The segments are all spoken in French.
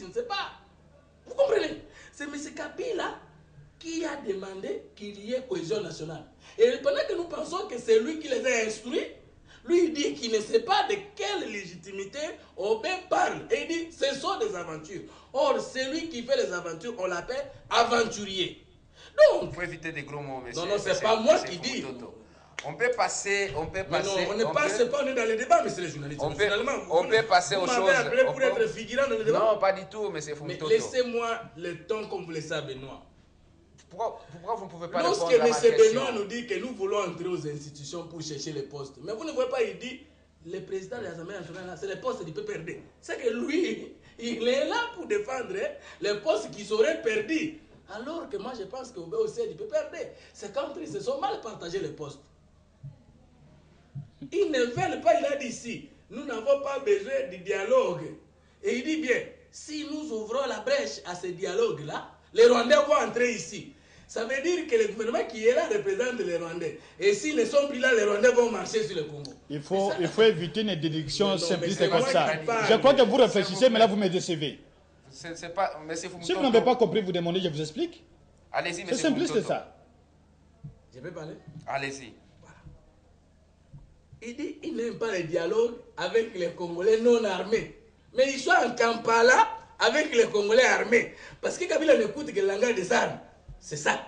je ne sais pas. Vous comprenez? C'est M. Kabila qui a demandé qu'il y ait cohésion nationale. Et pendant que nous pensons que c'est lui qui les a instruits, lui il dit qu'il ne sait pas de quelle légitimité Aubé parle. Et il dit ce sont des aventures. Or, celui qui fait les aventures, on l'appelle aventurier. Donc, il faut éviter des gros mots, monsieur. Non, c'est pas moi qui dis. On peut passer. Non, on ne passe pas, on est dans le débat, monsieur le journaliste. On peut passer aux choses. Vous m'avez appelé pour être figurant dans le débat. Non, pas du tout, monsieur Fumutoto. Mais laissez-moi le temps comme vous le savez, Benoît. Pourquoi vous ne pouvez pas Lorsque répondre à ma M. question? Benoît nous dit que nous voulons entrer aux institutions pour chercher les postes, mais vous ne voyez pas, il dit le président de l'Assemblée nationale, c'est les postes du PPRD. C'est que lui, il est là pour défendre les postes qui seraient perdus. Alors que moi, je pense qu'au sein du PPRD, c'est quand ils se sont mal partagés les postes. Ils ne veulent pas, il a dit ici, nous n'avons pas besoin du dialogue. Et il dit bien, si nous ouvrons la brèche à ce dialogue-là, les Rwandais vont entrer ici. Ça veut dire que le gouvernement qui est là représente les Rwandais. Et s'ils ne sont plus là, les Rwandais vont marcher sur le Congo. Il faut éviter une déduction simpliste comme ça. Parle. Je crois que vous réfléchissez, mais là vous me décevez. C'est pas, monsieur Fumutoto. Si vous n'avez pas compris, vous demandez, je vous explique. Allez-y, C'est monsieur simpliste Fumutoto. ça. Je peux parler? Allez-y. Voilà. Il dit qu'il n'aime pas le dialogue avec les Congolais non armés. Mais ils sont en Kampala avec les Congolais armés. Parce que Kabila n'écoute que le langage des armes. C'est ça.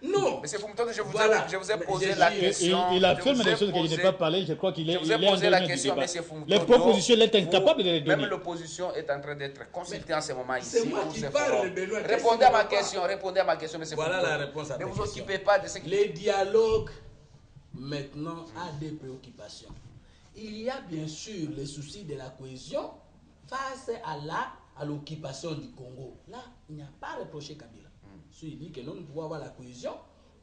Non. Monsieur Fumutoto, je vous ai Mais posé je la dis- question. Il affirme des choses qu'il n'a pas parlé. Je crois qu'il est. Je vous ai posé la question, monsieur Fumutoto. Les propositions, il est incapable de les donner. Même l'opposition est en train d'être consultée en ce moment ici. c'est moi pour qui ce parle, forum. Benoît. Répondez à ma question, monsieur Voilà Fumutoto. la réponse à Ne ta vous question. occupez pas de ce qui... Les dialogues, maintenant, a des préoccupations. Il y a bien sûr le souci de la cohésion face à l'occupation du Congo. Là, il n'y a pas à reprocher Kabila. Il dit que nous pouvons avoir la cohésion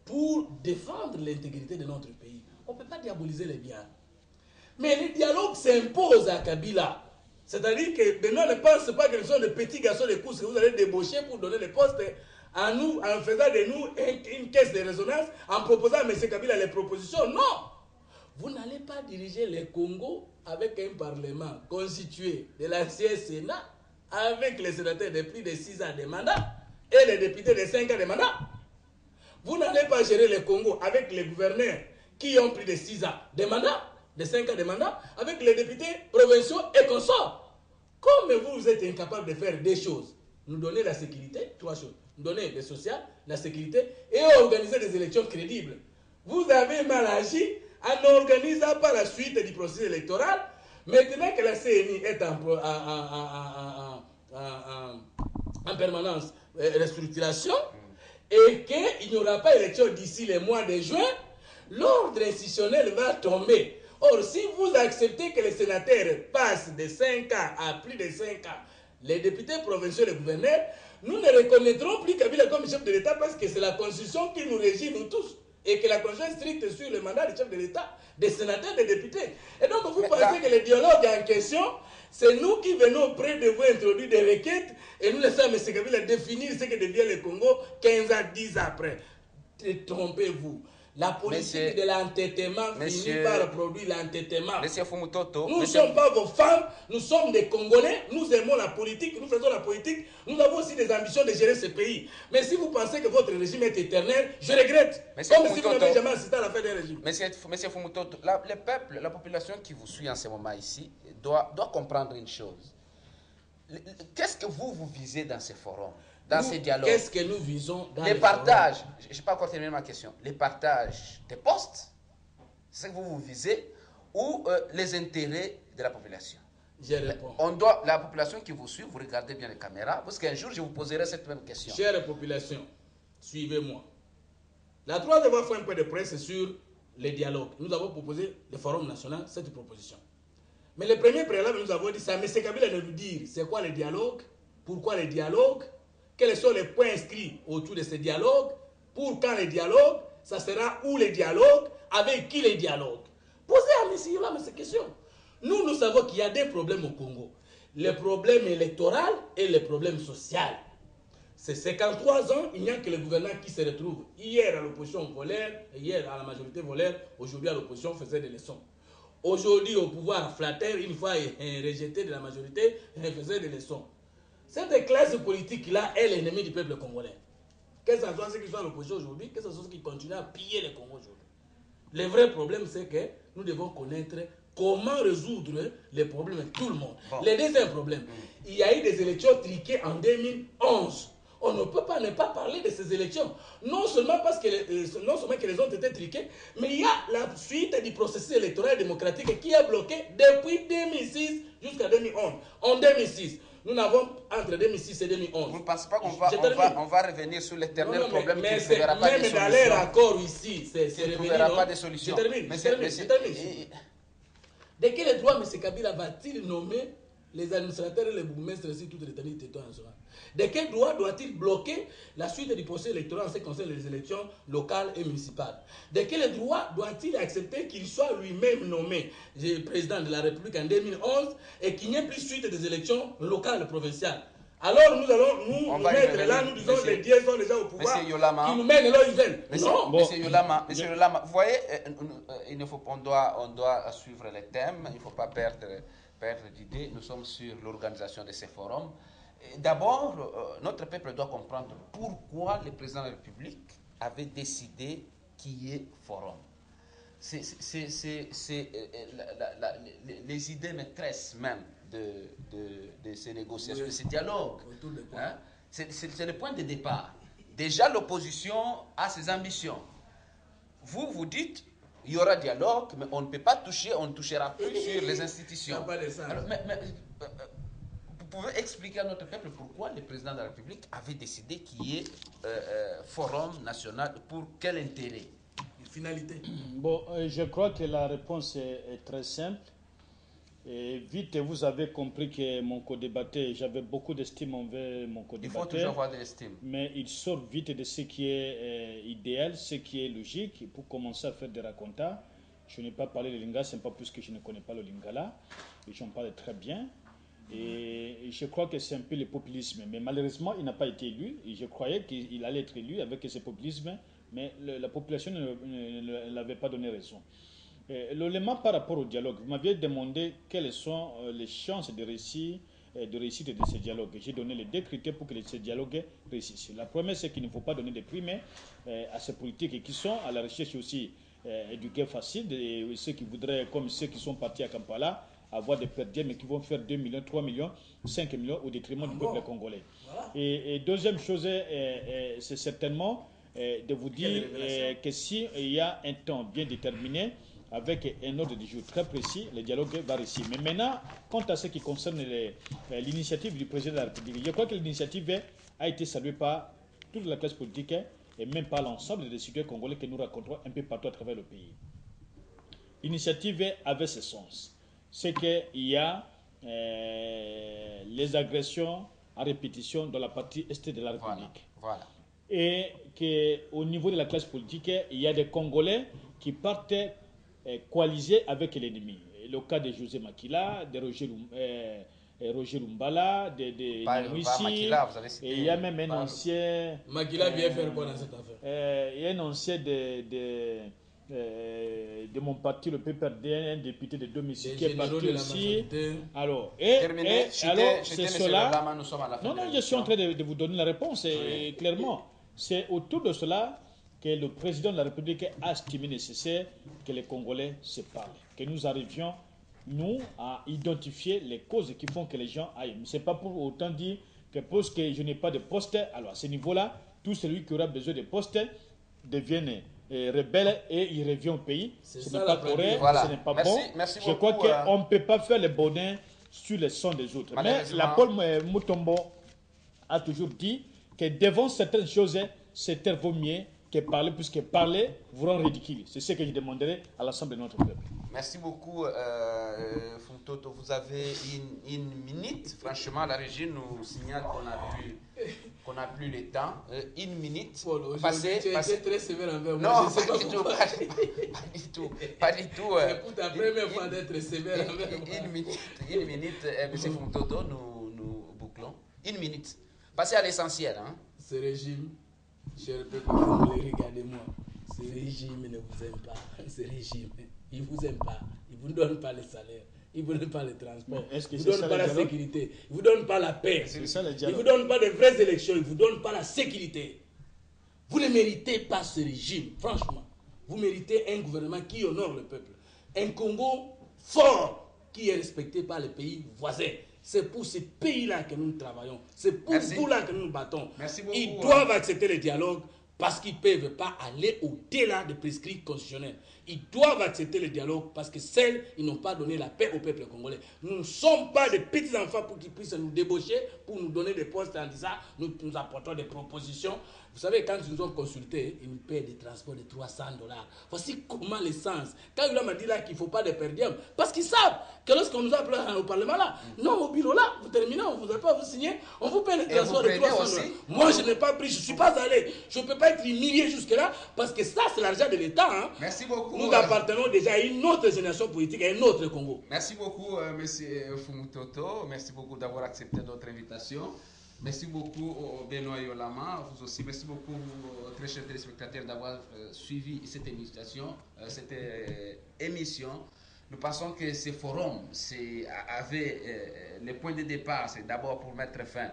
pour défendre l'intégrité de notre pays. On ne peut pas diaboliser les biens. Mais le dialogue s'impose à Kabila. C'est-à-dire que Benoît ne pense pas que ce sont des petits garçons de course que vous allez débaucher pour donner des postes à nous, en faisant de nous une caisse de résonance, en proposant à M. Kabila les propositions. Non! Vous n'allez pas diriger le Congo avec un parlement constitué de l'ancien Sénat, avec les sénateurs de plus de 6 ans de mandat et les députés de 5 ans de mandat. Vous n'allez pas gérer le Congo avec les gouverneurs qui ont plus de 6 ans de mandat, de 5 ans de mandat, avec les députés provinciaux et consorts. Comme vous êtes incapable de faire des choses, nous donner la sécurité, 3 choses, nous donner le social, la sécurité et organiser des élections crédibles. Vous avez mal agi en organisant par la suite du processus électoral. Maintenant que la CNI est en permanence restructuration et qu'il n'y aura pas d'élection d'ici le mois de juin, l'ordre institutionnel va tomber. Or, si vous acceptez que les sénateurs passent de 5 ans à plus de 5 ans, les députés provinciaux et les gouverneurs, nous ne reconnaîtrons plus Kabila comme chef de l'État parce que c'est la Constitution qui nous régit, nous tous. Et que la Constitution est stricte sur le mandat du chef de l'État, des sénateurs, des députés. Et donc, vous pensez que le dialogue en question, c'est nous qui venons près de vous introduire des requêtes et nous laissons M. Kabila définir ce que devient le Congo 15 ans, 10 ans après. Trompez-vous. La politique de l'entêtement finit par produire l'entêtement. Monsieur Fumutoto. Nous ne sommes pas vos femmes, nous sommes des Congolais, nous aimons la politique, nous faisons la politique, nous avons aussi des ambitions de gérer ce pays. Mais si vous pensez que votre régime est éternel, je regrette. Comme si vous n'avez jamais assisté à la fin d'un régime. Monsieur Fumutoto, le peuple, la population qui vous suit en ce moment ici, doit comprendre une chose. Qu'est-ce que vous visez dans ce forum, dans ces dialogues? Qu'est-ce que nous visons dans les partages? Je n'ai pas encore terminé ma question. Les partages des postes, c'est ce que vous visez, ou les intérêts de la population? Je réponds. La population qui vous suit, vous regardez bien les caméras, parce qu'un jour je vous poserai cette même question. Chère population, suivez-moi. La troisième fois fait un peu de presse sur les dialogues. Nous avons proposé le Forum national cette proposition. Mais le premier préalable, nous avons dit ça, mais c'est Kabila de nous dire c'est quoi les dialogues, pourquoi les dialogues, quels sont les points inscrits autour de ces dialogues, pour quand les dialogues, ça sera où les dialogues, avec qui les dialogues. Posez à M. Yolam ces questions. Nous savons qu'il y a des problèmes au Congo. Le problème électoral et le problème social. C'est 53 ans, il n'y a que le gouvernement qui se retrouve. Hier à l'opposition volaire, hier à la majorité volaire, aujourd'hui à l'opposition faisait des leçons. Aujourd'hui au pouvoir flatteur, une fois rejeté de la majorité, il faisait des leçons. Cette classe politique-là est l'ennemi du peuple congolais. Que ce soit ceux qui sont à l'opposition aujourd'hui, que ce soit ceux qui continuent à piller le Congo aujourd'hui. Le vrai problème, c'est que nous devons connaître comment résoudre les problèmes de tout le monde. Bon. Le deuxième problème, il y a eu des élections truquées en 2011. On ne peut pas ne pas parler de ces élections. Non seulement parce que les ont été truquées, mais il y a la suite du processus électoral démocratique qui a bloqué depuis 2006 jusqu'à 2011. En 2006, nous n'avons entre 2006 et 2011. Vous ne pensez pas qu'on va revenir sur l'éternel problème qui ne trouvera pas de solution? Même dans leur accord ici, c'est qui ne trouvera pas de solution. Je termine. De quel droit M. Kabila va-t-il nommer les administrateurs et les bourgmestres sur toute l'étendue du territoire national? De quel droit doit-il bloquer la suite du processus électoral en ce qui concerne les élections locales et municipales? De quel droit doit-il accepter qu'il soit lui-même nommé président de la République en 2011 et qu'il n'y ait plus suite des élections locales et provinciales? Alors nous allons nous mettre là, nous disons les dieux sont déjà au pouvoir, qui nous mènent là où ils veulent. Non. Monsieur Yolama, vous voyez, on doit suivre les thèmes, il ne faut pas perdre d'idée. Nous sommes sur l'organisation de ces forums. D'abord, notre peuple doit comprendre pourquoi le président de la République avait décidé qu'il y ait forum. C'est les idées maîtresses même de ces négociations, de ces dialogues. Hein? C'est le point de départ. Déjà, l'opposition a ses ambitions. Vous dites, il y aura dialogue, mais on ne peut pas toucher, on ne touchera plus sur les institutions. Alors, vous pouvez expliquer à notre peuple pourquoi le président de la République avait décidé qu'il y ait forum national, pour quel intérêt? Une finalité. Bon, je crois que la réponse est très simple. Et vite, vous avez compris que mon co-débatteur, j'avais beaucoup d'estime envers mon co-débatteur. Il faut toujours avoir de l'estime. Mais il sort vite de ce qui est idéal, ce qui est logique, pour commencer à faire des racontas. Je n'ai pas parlé de Lingala, ce n'est pas plus que je ne connais pas le Lingala. Et j'en parle très bien. Et je crois que c'est un peu le populisme. Mais malheureusement, il n'a pas été élu. Et je croyais qu'il allait être élu avec ce populisme. Mais la population ne l'avait pas donné raison. L'élément par rapport au dialogue, vous m'aviez demandé quelles sont les chances de réussite de ce dialogue. J'ai donné les deux critères pour que ce dialogue réussisse. La première, c'est qu'il ne faut pas donner des primes à ces politiques qui sont à la recherche aussi du gain facile, de ceux qui voudraient, comme ceux qui sont partis à Kampala, avoir des perdiers, mais qui vont faire 2 millions, 3 millions, 5 millions au détriment du peuple congolais. Voilà. Et deuxième chose, c'est certainement de vous dire que s'il y a un temps bien déterminé, avec un ordre du jour très précis, le dialogue va réussir. Mais maintenant, quant à ce qui concerne l'initiative du président de la République, je crois que l'initiative a été saluée par toute la classe politique et même par l'ensemble des citoyens congolais que nous rencontrons un peu partout à travers le pays. L'initiative avait ce sens. C'est qu'il y a les agressions à répétition dans la partie est de la République. Voilà. Et qu'au niveau de la classe politique, il y a des Congolais qui partent coalisés avec l'ennemi. Le cas de José Makila, de Roger Lumbala, de Mouissi, et il y a même un ancien... Makila vient faire quoi dans cette affaire? Il y a un ancien de mon parti, le PPRD, un député de domicile qui est parti aussi. Alors, c'est cela. Non, je suis en train de vous donner la réponse. Et clairement, c'est autour de cela que le président de la République a estimé nécessaire que les Congolais se parlent, que nous arrivions, nous, à identifier les causes qui font que les gens aillent. Ce n'est pas pour autant dire que parce que je n'ai pas de poste, alors à ce niveau-là, tout celui qui aura besoin de postes devienne rebelle et il revient au pays. Ce n'est pas correct, ce n'est pas bon. Merci je crois qu'on ne peut pas faire le bonheur sur le sang des autres. Mais la Paul Mutombo a toujours dit que devant certaines choses, c'est taire vaut mieux que parler, puisque parler vous rend ridicule. C'est ce que je demanderai à l'ensemble de notre peuple. Merci beaucoup, Funtoto. Vous avez une minute. Franchement, la régie nous signale qu'on n'a plus le temps. Une minute. Paul, tu étais très sévère envers moi. Non, pas du tout. Pas du tout. C'est pour ta première fois d'être sévère envers moi. Une minute, monsieur Funtoto, nous bouclons. Une minute. Passez à l'essentiel. Hein. Ce régime, cher peuple congolais, regardez-moi. Ce régime ne vous aime pas. Ce régime, il ne vous aime pas. Il ne vous donne pas le salaire. Ils ne vous donnent pas le transport. Est-ce que ils ne c'est vous donnent ça, pas le la dialogue? sécurité. Ils ne vous donnent pas la paix. C'est ça, le Ils ne dialogue. vous donnent pas de vraies élections. Ils ne vous donnent pas la sécurité. Vous ne méritez pas ce régime, franchement. Vous méritez un gouvernement qui honore le peuple. Un Congo fort qui est respecté par les pays voisins. C'est pour ces pays-là que nous travaillons. C'est pour vous-là que nous nous battons. Merci beaucoup. Ils doivent accepter le dialogue parce qu'ils ne peuvent pas aller au-delà des prescrits constitutionnels. Ils doivent accepter le dialogue parce que seuls, ils n'ont pas donné la paix au peuple congolais. Nous ne sommes pas des petits-enfants pour qu'ils puissent nous débaucher, pour nous donner des postes en disant nous apportons des propositions. Vous savez, quand ils nous ont consultés, ils nous paient des transports de $300. Voici comment l'essence. Quand il m'a dit là qu'il ne faut pas de per diem, parce qu'ils savent que lorsqu'on nous appelle au Parlement là, non, au bureau là, vous terminez, on ne vous a pas vous signer, on vous paie les transports de $300. Moi, je n'ai pas pris, je ne suis pas allé. Je ne peux pas être humilié jusque-là, parce que ça, c'est l'argent de l'État. Hein. Merci beaucoup. Nous appartenons déjà à une autre génération politique, à un autre Congo. Merci beaucoup, M. Fumutoto. Merci beaucoup d'avoir accepté notre invitation. Merci beaucoup, Benoît Yolama. Vous aussi, merci beaucoup, très chers téléspectateurs, d'avoir suivi cette émission. Nous pensons que ce forum avait le point de départ, c'est d'abord pour mettre fin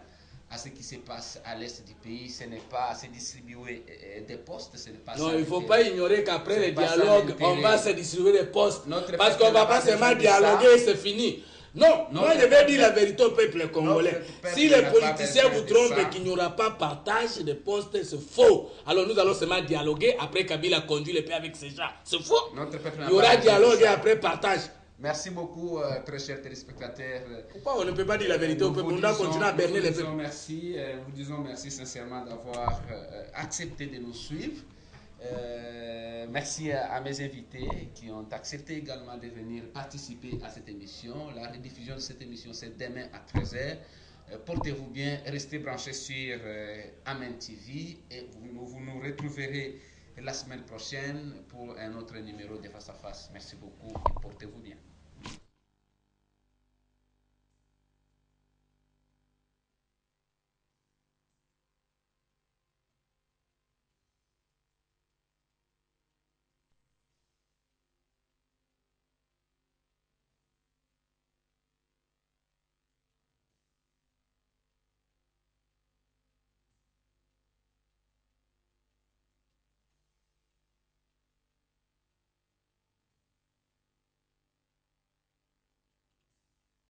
à ce qui se passe à l'est du pays. Ce n'est pas se distribuer des postes, ce n'est pas non, ça. il ne faut pas ignorer qu'après le dialogue, on va se distribuer des postes. Parce qu'on ne va pas seulement dialoguer et c'est fini. Non, moi je vais dire la vérité au peuple congolais. Si les politiciens vous trompent et qu'il n'y aura pas partage de postes, c'est faux. Alors nous allons seulement dialoguer après Kabila conduit le pays avec ses gens. C'est faux. Il y aura dialogue et après partage. Merci beaucoup, très chers téléspectateurs. Pourquoi on ne peut pas dire la vérité au peuple? On doit continuer à berner les peuples. Vous disons merci sincèrement d'avoir accepté de nous suivre. Merci à mes invités qui ont accepté également de venir participer à cette émission. La rediffusion de cette émission, c'est demain à 13h. Portez-vous bien, restez branchés sur Amen TV et vous nous retrouverez la semaine prochaine pour un autre numéro de Face à Face. Merci beaucoup et portez-vous bien.